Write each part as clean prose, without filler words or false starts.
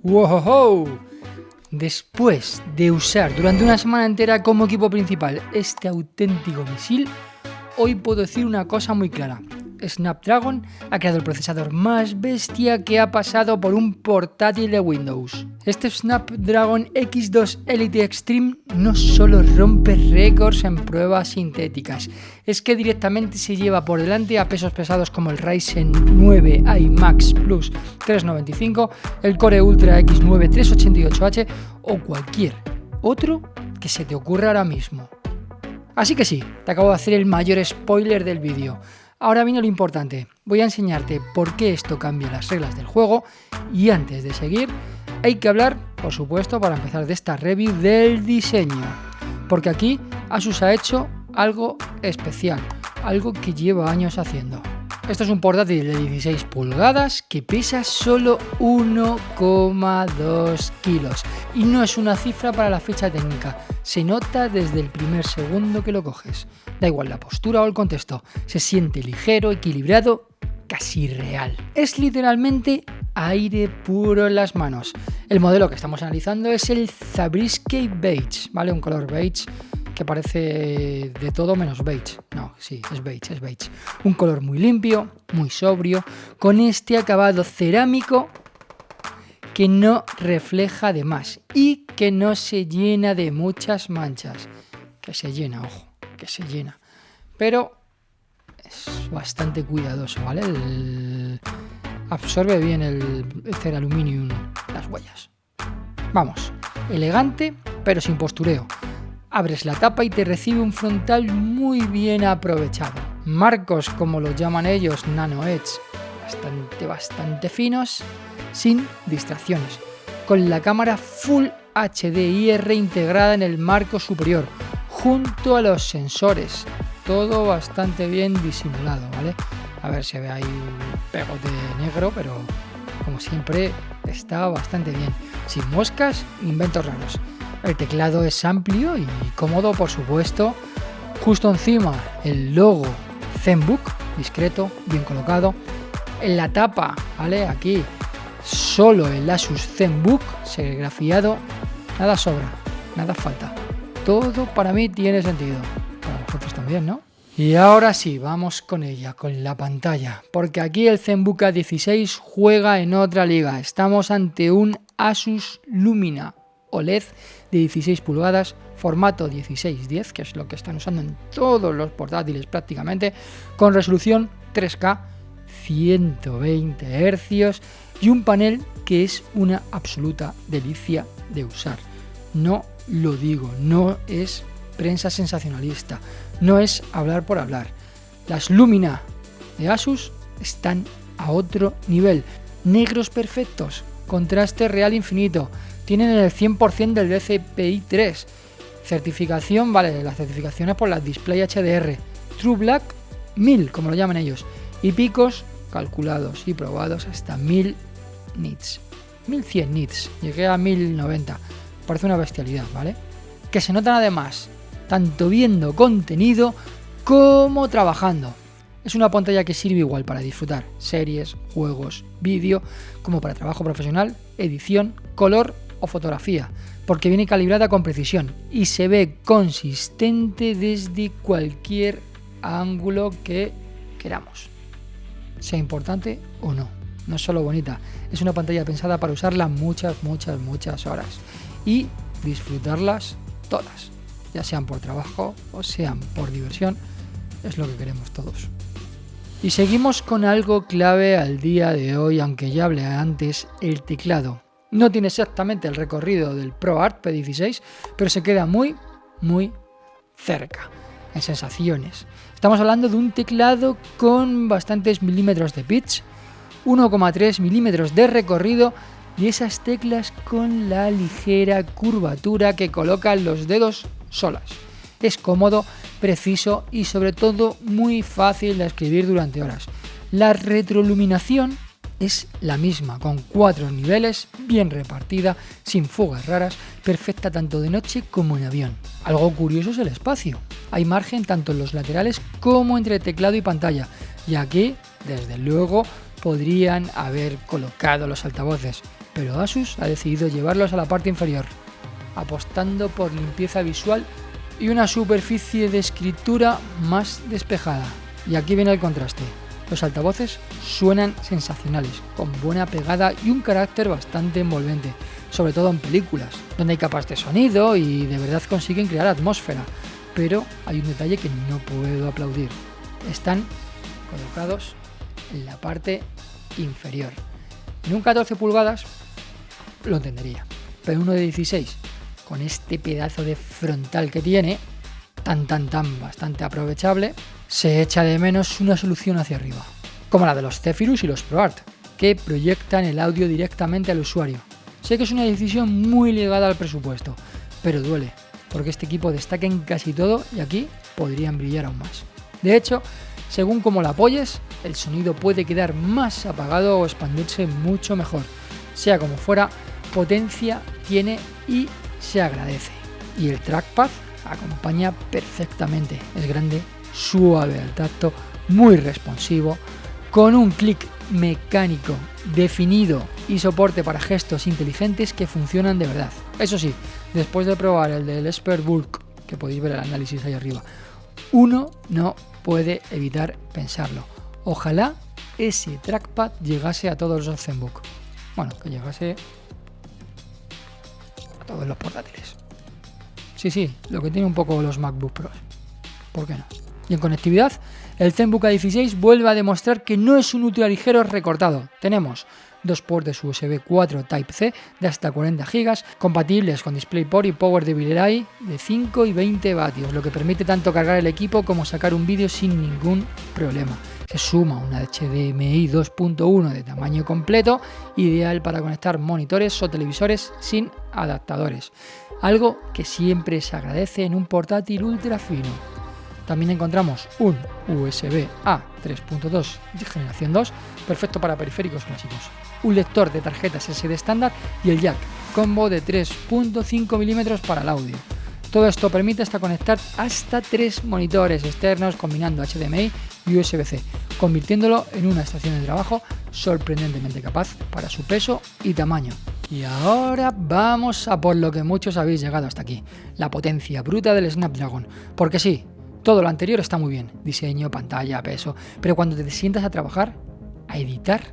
¡Wow! Después de usar durante una semana entera como equipo principal este auténtico misil, hoy puedo decir una cosa muy clara. Snapdragon ha creado el procesador más bestia que ha pasado por un portátil de Windows. Este Snapdragon X2 Elite Extreme no solo rompe récords en pruebas sintéticas, es que directamente se lleva por delante a pesos pesados como el Ryzen 9 iMax Plus 395, el Core Ultra X9 388H o cualquier otro que se te ocurra ahora mismo. Así que sí, te acabo de hacer el mayor spoiler del vídeo. Ahora viene lo importante, voy a enseñarte por qué esto cambia las reglas del juego y antes de seguir hay que hablar, por supuesto, para empezar de esta review del diseño, porque aquí Asus ha hecho algo especial, algo que lleva años haciendo. Esto es un portátil de 16 pulgadas que pesa solo 1,2 kilos y no es una cifra para la ficha técnica, se nota desde el primer segundo que lo coges. Da igual la postura o el contexto, se siente ligero, equilibrado, casi real. Es literalmente aire puro en las manos. El modelo que estamos analizando es el Zabriskie Beige, ¿vale? Un color beige que parece de todo menos beige. No, sí, es beige, es beige. Un color muy limpio, muy sobrio, con este acabado cerámico que no refleja de más y que no se llena de muchas manchas. Que se llena, ojo, que se llena. Pero es bastante cuidadoso, ¿vale? Absorbe bien el Ceraluminium las huellas. Vamos, elegante pero sin postureo. Abres la tapa y te recibe un frontal muy bien aprovechado. Marcos, como los llaman ellos, Nano Edge, bastante finos, sin distracciones. Con la cámara Full HDR integrada en el marco superior, junto a los sensores. Todo bastante bien disimulado, ¿vale? A ver si ve ahí un pegote negro, pero como siempre está bastante bien. Sin moscas, inventos raros. El teclado es amplio y cómodo, por supuesto. Justo encima el logo ZenBook, discreto, bien colocado. En la tapa, ¿vale? Aquí solo el Asus ZenBook serigrafiado. Nada sobra, nada falta. Todo para mí tiene sentido. Para vosotros también, ¿no? Y ahora sí, vamos con ella, con la pantalla. Porque aquí el ZenBook A16 juega en otra liga. Estamos ante un Asus Lumina OLED de 16 pulgadas, formato 16:10, que es lo que están usando en todos los portátiles prácticamente, con resolución 3K, 120 Hz y un panel que es una absoluta delicia de usar. No lo digo, no es prensa sensacionalista, no es hablar por hablar. Las Lumina de Asus están a otro nivel, negros perfectos, contraste real infinito, tienen el 100% del DCI 3, certificación, vale, las certificaciones por la Display HDR, True Black 1000, como lo llaman ellos, y picos calculados y probados hasta 1000 nits, 1100 nits, llegué a 1090, parece una bestialidad, ¿vale? Que se notan además, tanto viendo contenido como trabajando. Es una pantalla que sirve igual para disfrutar series, juegos, vídeo, como para trabajo profesional, edición, color o fotografía, porque viene calibrada con precisión y se ve consistente desde cualquier ángulo que queramos, sea importante o no. No es solo bonita, es una pantalla pensada para usarla muchas horas y disfrutarlas todas, ya sean por trabajo o sean por diversión, es lo que queremos todos. Y seguimos con algo clave al día de hoy, aunque ya hablé antes, el teclado. No tiene exactamente el recorrido del ProArt P16, pero se queda muy cerca en sensaciones. Estamos hablando de un teclado con bastantes milímetros de pitch, 1,3 milímetros de recorrido y esas teclas con la ligera curvatura que colocan los dedos solas. Es cómodo, preciso y sobre todo muy fácil de escribir durante horas. La retroiluminación es la misma, con 4 niveles, bien repartida, sin fugas raras, perfecta tanto de noche como en avión. Algo curioso es el espacio. Hay margen tanto en los laterales como entre teclado y pantalla, y aquí, desde luego, podrían haber colocado los altavoces. pero Asus ha decidido llevarlos a la parte inferior, apostando por limpieza visual y una superficie de escritura más despejada. Y aquí viene el contraste. Los altavoces suenan sensacionales, con buena pegada y un carácter bastante envolvente, sobre todo en películas, donde hay capas de sonido y de verdad consiguen crear atmósfera. Pero hay un detalle que no puedo aplaudir. Están colocados en la parte inferior. En un 14 pulgadas lo entendería, pero uno de 16, con este pedazo de frontal que tiene, tan bastante aprovechable, se echa de menos una solución hacia arriba, como la de los Zephyrus y los ProArt, que proyectan el audio directamente al usuario. Sé que es una decisión muy ligada al presupuesto, pero duele, porque este equipo destaca en casi todo y aquí podrían brillar aún más. De hecho, según cómo la apoyes, el sonido puede quedar más apagado o expandirse mucho mejor. Sea como fuera, potencia tiene y se agradece. Y el trackpad acompaña perfectamente. Es grande, suave al tacto, muy responsivo, con un clic mecánico definido y soporte para gestos inteligentes que funcionan de verdad. Eso sí, después de probar el del Expertbook, que podéis ver el análisis ahí arriba, uno no puede evitar pensarlo. Ojalá ese trackpad llegase a todos los ZenBook. Bueno, que llegase a todos los portátiles. Sí, lo que tiene un poco los MacBook Pros. ¿Por qué no? Y en conectividad, el ZenBook A16 vuelve a demostrar que no es un ultraligero recortado. Tenemos dos puertos USB 4 Type-C de hasta 40 GB, compatibles con DisplayPort y Power Delivery de 5 y 20 vatios, lo que permite tanto cargar el equipo como sacar un vídeo sin ningún problema. Se suma una HDMI 2.1 de tamaño completo, ideal para conectar monitores o televisores sin adaptadores, algo que siempre se agradece en un portátil ultra fino. También encontramos un USB-A 3.2 de generación 2, perfecto para periféricos clásicos, un lector de tarjetas SD estándar y el jack combo de 3.5 mm para el audio. Todo esto permite hasta conectar hasta 3 monitores externos combinando HDMI y USB-C, convirtiéndolo en una estación de trabajo sorprendentemente capaz para su peso y tamaño. Y ahora vamos a por lo que muchos habéis llegado hasta aquí, la potencia bruta del Snapdragon, porque sí, todo lo anterior está muy bien, diseño, pantalla, peso, pero cuando te sientas a trabajar, a editar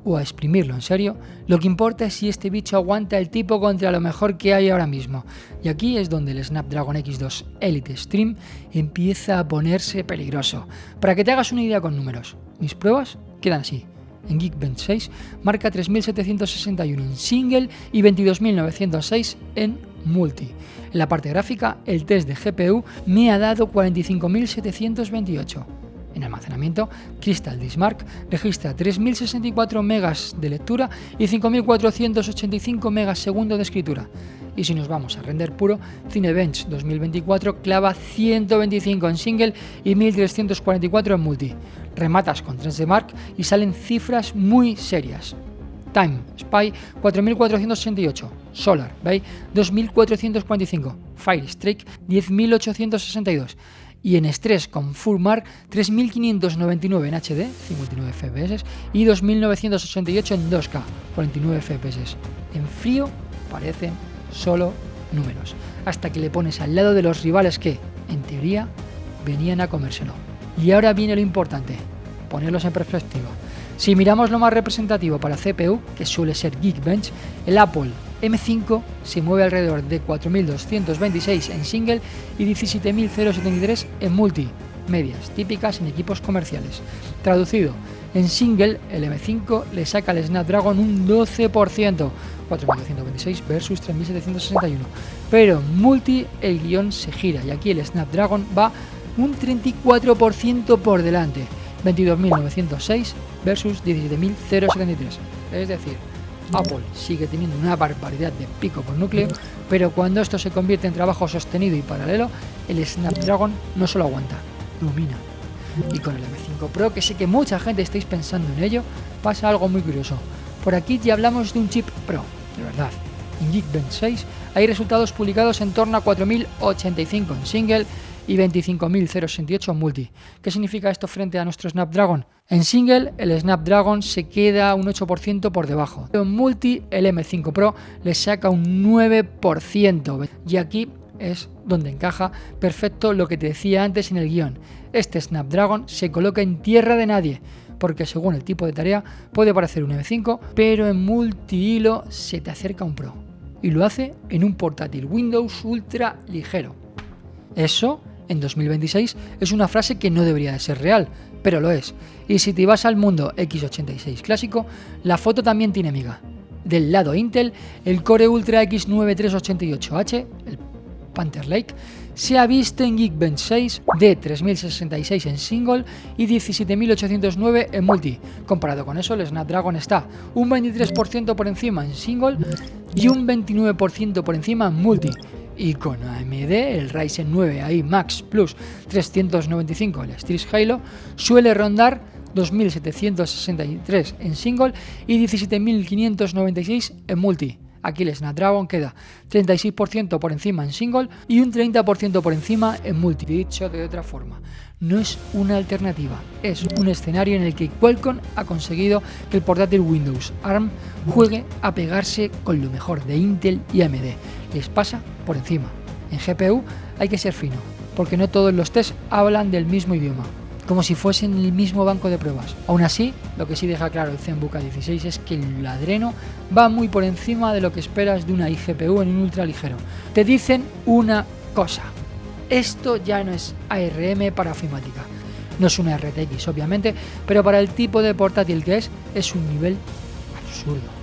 o a exprimirlo en serio, lo que importa es si este bicho aguanta el tipo contra lo mejor que hay ahora mismo. Y aquí es donde el Snapdragon X2 Elite Extreme empieza a ponerse peligroso. Para que te hagas una idea con números, mis pruebas quedan así. En Geekbench 6 marca 3.761 en single y 22.906 en multi. En la parte gráfica, el test de GPU me ha dado 45.728. En almacenamiento, Crystal Disk Mark registra 3.064 megas de lectura y 5.485 megas segundo de escritura. Y si nos vamos a render puro, Cinebench 2024 clava 125 en single y 1.344 en multi. Rematas con 3D Mark y salen cifras muy serias. Time Spy 4.468, Solar Bay 2.445, Fire Streak 10.862 y en estrés con Full Mark 3.599 en HD 59 FPS y 2.988 en 2K 49 FPS. En frío parecen solo números, hasta que le pones al lado de los rivales que, en teoría, venían a comérselo. Y ahora viene lo importante, ponerlos en perspectiva. Si miramos lo más representativo para CPU, que suele ser Geekbench, el Apple M5 se mueve alrededor de 4.226 en single y 17.073 en multi, medias típicas en equipos comerciales. Traducido, en single el M5 le saca al Snapdragon un 12%, 4.226 versus 3.761, pero en multi el guión se gira y aquí el Snapdragon va un 34% por delante, 22.906 versus 17.073, es decir, Apple sigue teniendo una barbaridad de pico por núcleo, pero cuando esto se convierte en trabajo sostenido y paralelo, el Snapdragon no solo aguanta, domina. Y con el M5 Pro, que sé que mucha gente estáis pensando en ello, pasa algo muy curioso. Por aquí ya hablamos de un chip Pro, de verdad. En Geekbench 6 hay resultados publicados en torno a 4.085 en single y 25.068 en multi. ¿Qué significa esto frente a nuestro Snapdragon? En single el Snapdragon se queda un 8% por debajo. En multi el M5 Pro le saca un 9%. Y aquí es donde encaja perfecto lo que te decía antes en el guión. Este Snapdragon se coloca en tierra de nadie, porque según el tipo de tarea puede parecer un M5, pero en multihilo se te acerca un Pro. Y lo hace en un portátil Windows ultra ligero. Eso, en 2026, es una frase que no debería de ser real, pero lo es. Y si te vas al mundo x86 clásico, la foto también tiene miga. Del lado Intel, el Core Ultra X9388H, el Panther Lake, se ha visto en Geekbench 6 de 3066 en single y 17809 en multi. Comparado con eso, el Snapdragon está un 23% por encima en single y un 29% por encima en multi. Y con AMD, el Ryzen 9 AI Max Plus 395, el Strix Halo, suele rondar 2.763 en single y 17.596 en multi. Aquí el Snapdragon queda 36% por encima en single y un 30% por encima en multi. Dicho de otra forma, no es una alternativa, es un escenario en el que Qualcomm ha conseguido que el portátil Windows ARM juegue a pegarse con lo mejor de Intel y AMD. Les pasa por encima. En GPU hay que ser fino, porque no todos los tests hablan del mismo idioma, como si fuesen el mismo banco de pruebas. Aún así, lo que sí deja claro el ZenBook A16 es que el Adreno va muy por encima de lo que esperas de una iGPU en un ultra ligero. Te dicen una cosa: esto ya no es ARM para ofimática. No es una RTX, obviamente, pero para el tipo de portátil que es un nivel absurdo.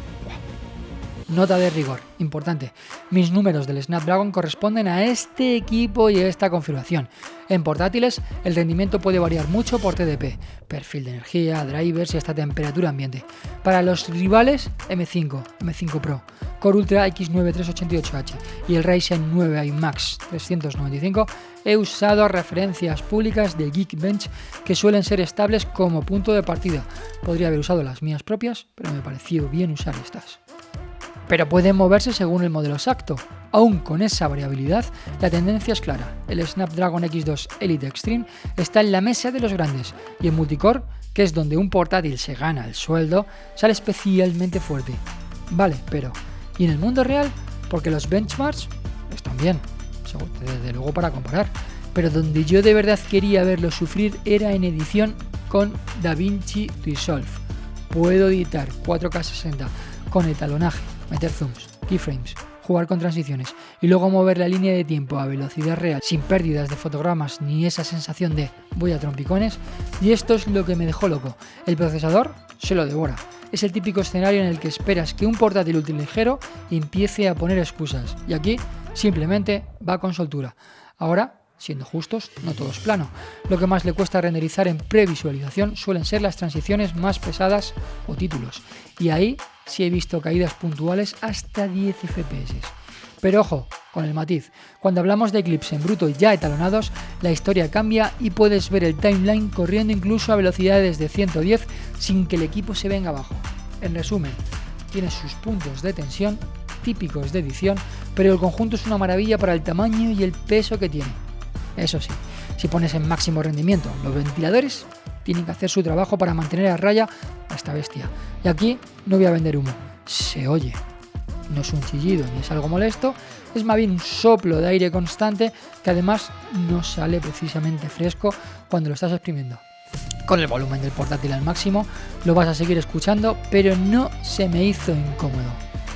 Nota de rigor, importante. Mis números del Snapdragon corresponden a este equipo y a esta configuración. En portátiles, el rendimiento puede variar mucho por TDP, perfil de energía, drivers y hasta temperatura ambiente. Para los rivales, M5 Pro, Core Ultra X9388H y el Ryzen 9 AI Max 395, he usado referencias públicas de Geekbench que suelen ser estables como punto de partida. Podría haber usado las mías propias, pero me pareció bien usar estas. Pero pueden moverse según el modelo exacto. Aún con esa variabilidad, la tendencia es clara. El Snapdragon X2 Elite Extreme está en la mesa de los grandes y en multicore, que es donde un portátil se gana el sueldo, sale especialmente fuerte. Vale, pero ¿y en el mundo real? Porque los benchmarks están bien, desde luego para comparar, pero donde yo de verdad quería verlo sufrir era en edición con DaVinci Resolve. Puedo editar 4K 60 con etalonaje, meter zooms, keyframes, jugar con transiciones y luego mover la línea de tiempo a velocidad real sin pérdidas de fotogramas ni esa sensación de voy a trompicones, y esto es lo que me dejó loco. El procesador se lo devora. Es el típico escenario en el que esperas que un portátil ultraligero empiece a poner excusas, y aquí simplemente va con soltura. Ahora, siendo justos, no todo es plano. Lo que más le cuesta renderizar en previsualización suelen ser las transiciones más pesadas o títulos, y ahí sí he visto caídas puntuales hasta 10 FPS. Pero ojo, con el matiz, cuando hablamos de clips en bruto ya etalonados, la historia cambia y puedes ver el timeline corriendo incluso a velocidades de 110 sin que el equipo se venga abajo. En resumen, tiene sus puntos de tensión típicos de edición, pero el conjunto es una maravilla para el tamaño y el peso que tiene. Eso sí, si pones en máximo rendimiento, los ventiladores tienen que hacer su trabajo para mantener a raya a esta bestia. Y aquí no voy a vender humo, se oye. No es un chillido ni es algo molesto, es más bien un soplo de aire constante que además no sale precisamente fresco cuando lo estás exprimiendo. Con el volumen del portátil al máximo lo vas a seguir escuchando, pero no se me hizo incómodo.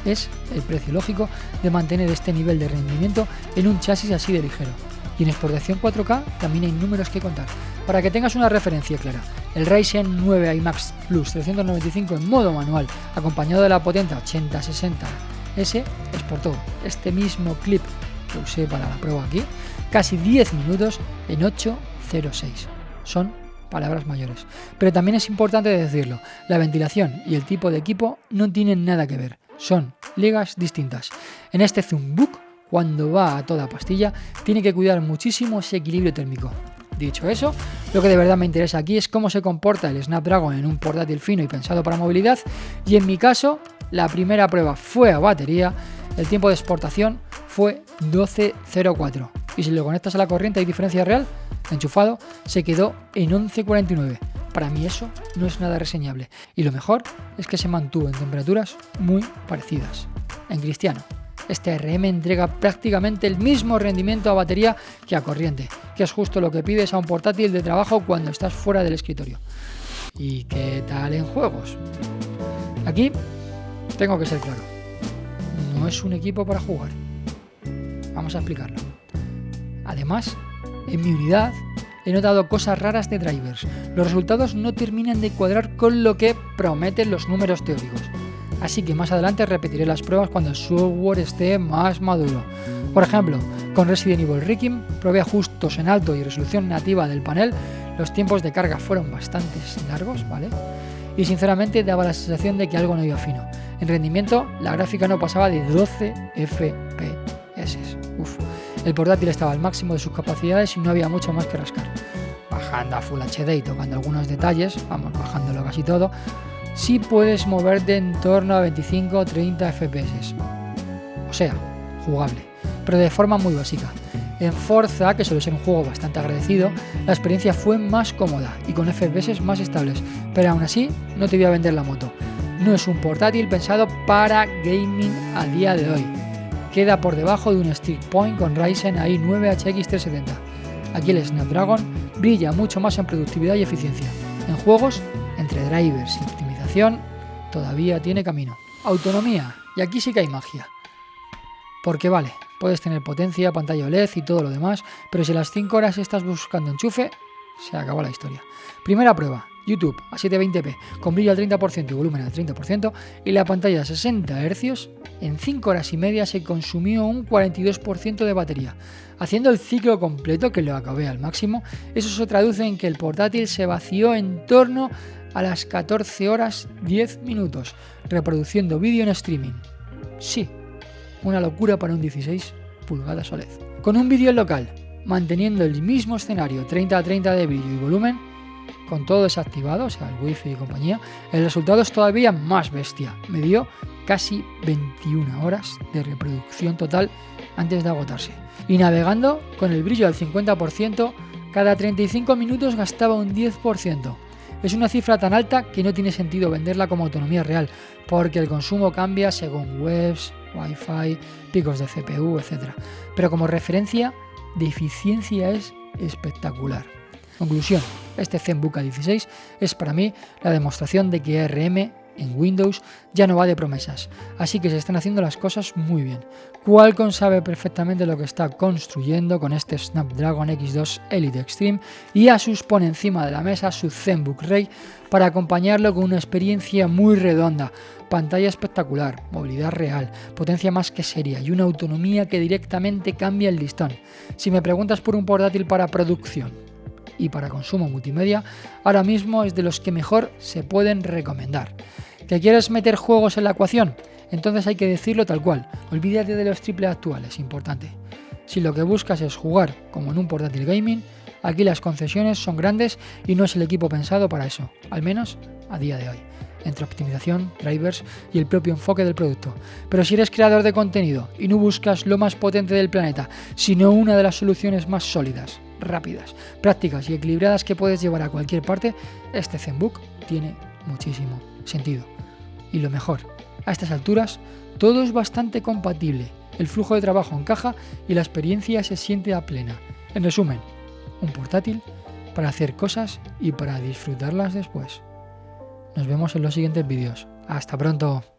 Es el precio lógico de mantener este nivel de rendimiento en un chasis así de ligero. Y en exportación 4K también hay números que contar. Para que tengas una referencia clara, el Ryzen 9 AI Max Plus 395 en modo manual, acompañado de la potente 8060S, exportó este mismo clip que usé para la prueba aquí, casi 10 minutos en 8.06. Son palabras mayores. Pero también es importante decirlo, la ventilación y el tipo de equipo no tienen nada que ver, son ligas distintas. En este ZenBook, cuando va a toda pastilla, tiene que cuidar muchísimo ese equilibrio térmico. Dicho eso, lo que de verdad me interesa aquí es cómo se comporta el Snapdragon en un portátil fino y pensado para movilidad, y en mi caso, la primera prueba fue a batería El tiempo de exportación fue 12,04 y si lo conectas a la corriente y diferencia real, enchufado, se quedó en 11,49. Para mí eso no es nada reseñable y lo mejor es que se mantuvo en temperaturas muy parecidas. En cristiano, este RM entrega prácticamente el mismo rendimiento a batería que a corriente, que es justo lo que pides a un portátil de trabajo cuando estás fuera del escritorio. ¿Y qué tal en juegos? Aquí tengo que ser claro, no es un equipo para jugar. Vamos a explicarlo. Además, en mi unidad he notado cosas raras de drivers. Los resultados no terminan de cuadrar con lo que prometen los números teóricos. Así que más adelante repetiré las pruebas cuando el software esté más maduro. Por ejemplo, con Resident Evil Requiem probé ajustes en alto y resolución nativa del panel. Los tiempos de carga fueron bastante largos, ¿vale? Y sinceramente daba la sensación de que algo no iba fino. En rendimiento, la gráfica no pasaba de 12 FPS. Uf. El portátil estaba al máximo de sus capacidades y no había mucho más que rascar. Bajando a Full HD y tocando algunos detalles, vamos bajándolo casi todo, sí puedes moverte en torno a 25 o 30 FPS. O sea, jugable, pero de forma muy básica. En Forza, que suele ser un juego bastante agradecido, la experiencia fue más cómoda y con FPS más estables, pero aún así no te voy a vender la moto. No es un portátil pensado para gaming a día de hoy. Queda por debajo de un Stick Point con Ryzen i9 HX370. Aquí el Snapdragon brilla mucho más en productividad y eficiencia. En juegos, entre drivers y optimización, todavía tiene camino. Autonomía, y aquí sí que hay magia. Porque vale, puedes tener potencia, pantalla OLED y todo lo demás, pero si a las 5 horas estás buscando enchufe, se acabó la historia. Primera prueba, YouTube a 720p, con brillo al 30% y volumen al 30%, y la pantalla a 60 Hz, en 5 horas y media se consumió un 42% de batería. Haciendo el ciclo completo, que lo acabé al máximo, eso se traduce en que el portátil se vació en torno a las 14 horas 10 minutos, reproduciendo vídeo en streaming. Sí, una locura para un 16 pulgadas OLED. Con un vídeo local, manteniendo el mismo escenario 30-30 de brillo y volumen, con todo desactivado, o sea, el wifi y compañía, el resultado es todavía más bestia. Me dio casi 21 horas de reproducción total antes de agotarse. Y navegando con el brillo al 50%, cada 35 minutos gastaba un 10%. Es una cifra tan alta que no tiene sentido venderla como autonomía real, porque el consumo cambia según webs, Wi-Fi, picos de CPU, etc. Pero como referencia de eficiencia es espectacular. Conclusión, este ZenBook A16 es para mí la demostración de que ARM en Windows ya no va de promesas, así que se están haciendo las cosas muy bien. Qualcomm sabe perfectamente lo que está construyendo con este Snapdragon X2 Elite Extreme y Asus pone encima de la mesa su ZenBook Ray para acompañarlo con una experiencia muy redonda, pantalla espectacular, movilidad real, potencia más que seria y una autonomía que directamente cambia el listón. Si me preguntas por un portátil para producción y para consumo multimedia, ahora mismo es de los que mejor se pueden recomendar. ¿Que quieres meter juegos en la ecuación? Entonces hay que decirlo tal cual, olvídate de los AAA actuales, importante. Si lo que buscas es jugar como en un portátil gaming, aquí las concesiones son grandes y no es el equipo pensado para eso, al menos a día de hoy, entre optimización, drivers y el propio enfoque del producto. Pero si eres creador de contenido y no buscas lo más potente del planeta, sino una de las soluciones más sólidas, rápidas, prácticas y equilibradas que puedes llevar a cualquier parte, este ZenBook tiene muchísimo sentido. Y lo mejor, a estas alturas todo es bastante compatible, el flujo de trabajo encaja y la experiencia se siente a plena. En resumen, un portátil para hacer cosas y para disfrutarlas después. Nos vemos en los siguientes vídeos. ¡Hasta pronto!